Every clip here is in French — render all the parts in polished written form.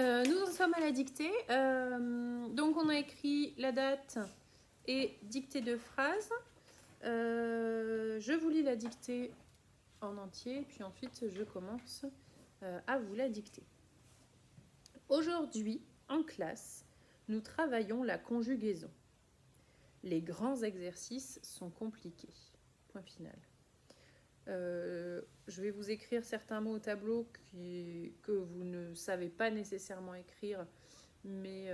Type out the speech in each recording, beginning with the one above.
Nous en sommes à la dictée. Donc on a écrit la date et dictée de phrases. Je vous lis la dictée en entier, puis ensuite je commence à vous la dicter. Aujourd'hui, en classe, nous travaillons la conjugaison. Les grands exercices sont compliqués. Point final. Je vais vous écrire certains mots au tableau que vous ne savez pas nécessairement écrire, mais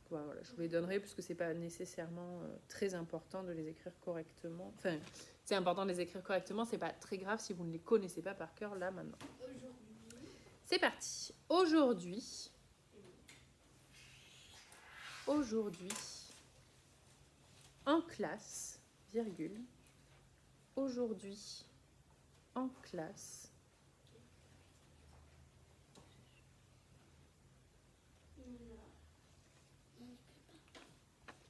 voilà, je vous les donnerai parce que c'est pas nécessairement très important de les écrire correctement. Enfin, c'est important de les écrire correctement, c'est pas très grave si vous ne les connaissez pas par cœur là maintenant. C'est parti. Aujourd'hui, en classe, virgule, aujourd'hui, en classe,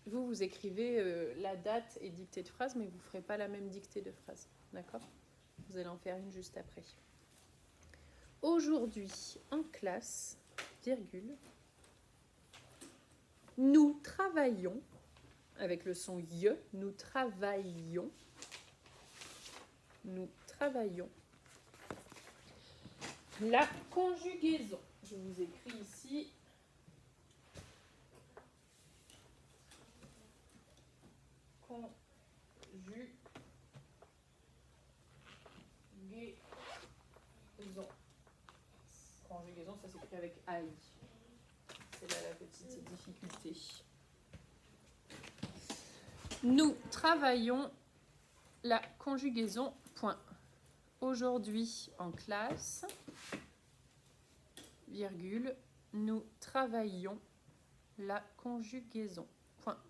vous écrivez la date et dictée de phrase, mais vous ne ferez pas la même dictée de phrase. D'accord ? Vous allez en faire une juste après. Aujourd'hui, en classe, virgule, nous travaillons, avec le son y, nous travaillons, la conjugaison. Je vous écris ici. Conjugaison, ça s'écrit avec AI. C'est là la petite difficulté. Nous travaillons la conjugaison, point. Aujourd'hui en classe, virgule, nous travaillons la conjugaison, point.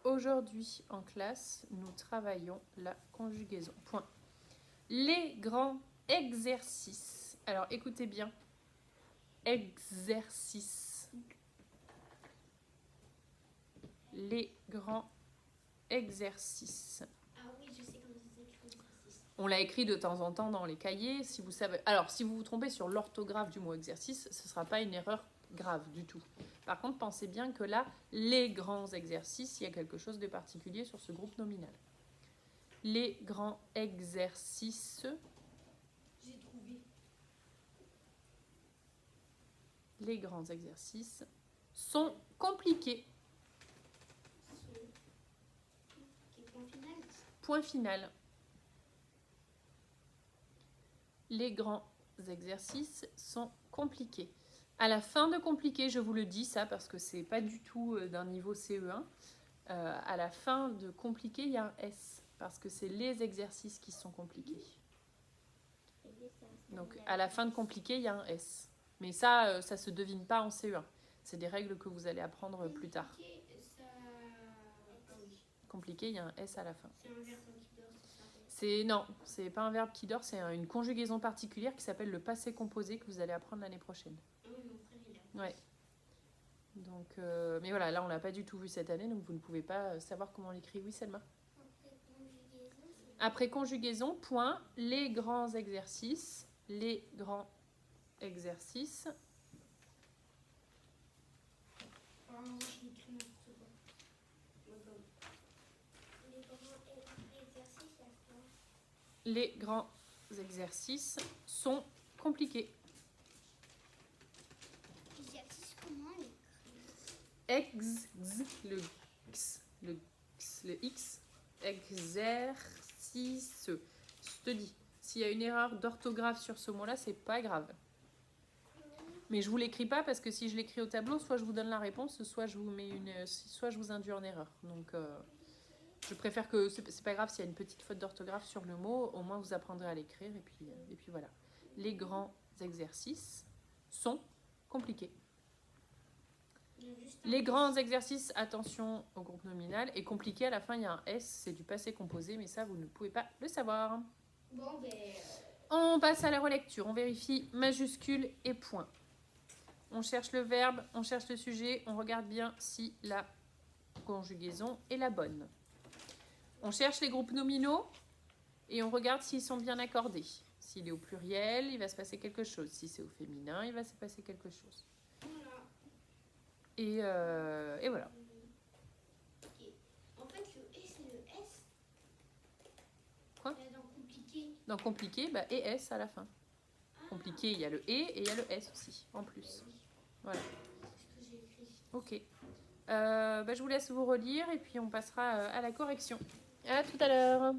Aujourd'hui en classe, nous travaillons la conjugaison. Point. Les grands exercices. Alors écoutez bien. Exercices. Les grands exercices. Ah oui, je sais comment ça s'écrit exercice. On l'a écrit de temps en temps dans les cahiers. Si vous savez... Alors, si vous vous trompez sur l'orthographe du mot exercice, ce ne sera pas une erreur grave du tout. Par contre, pensez bien que là, les grands exercices, il y a quelque chose de particulier sur ce groupe nominal. Les grands exercices. J'ai trouvé. Les grands exercices sont compliqués. Point final. Point final. Les grands exercices sont compliqués. À la fin de compliqué, je vous le dis ça parce que c'est pas du tout d'un niveau CE1. À la fin de compliqué, il y a un S parce que c'est les exercices qui sont compliqués. Donc à la fin de compliqué, il y a un S. Mais ça, ça se devine pas en CE1. C'est des règles que vous allez apprendre plus tard. Compliqué, il y a un S à la fin. C'est un verbe qui dort, c'est ça? Non, c'est pas un verbe qui dort, c'est une conjugaison particulière qui s'appelle le passé composé que vous allez apprendre l'année prochaine. Oui, mon frère il a. Ouais. Donc, mais voilà, là on l'a pas du tout vu cette année, donc vous ne pouvez pas savoir comment on l'écrit. Oui, Selma. Après conjugaison, point, les grands exercices. Les grands exercices. Les grands exercices sont compliqués. Exercice comment Le X, exercice. Je te dis, s'il y a une erreur d'orthographe sur ce mot-là, c'est pas grave. Mais je vous l'écris pas parce que si je l'écris au tableau, soit je vous donne la réponse, soit je vous induis en erreur. Donc, je préfère que c'est pas grave s'il y a une petite faute d'orthographe sur le mot, au moins vous apprendrez à l'écrire et puis voilà. Les grands exercices sont compliqués. Les grands exercices, attention au groupe nominal, et compliqué, à la fin il y a un S, c'est du passé composé, mais ça vous ne pouvez pas le savoir. Bon, ben. On passe à la relecture. On vérifie majuscule et point. On cherche le verbe, on cherche le sujet, on regarde bien si la conjugaison est la bonne. On cherche les groupes nominaux et on regarde s'ils sont bien accordés. S'il est au pluriel, il va se passer quelque chose. Si c'est au féminin, il va se passer quelque chose. Voilà. Et voilà. Ok. En fait, le E, c'est le S. Quoi? Dans compliqué. Dans compliqué, bah, et S à la fin. Ah, Compliqué, il y a le E et il y a le S aussi, en plus. oui. Voilà. C'est ce que j'ai écrit. Ok. Bah, je vous laisse vous relire et puis on passera à la correction. À tout à l'heure.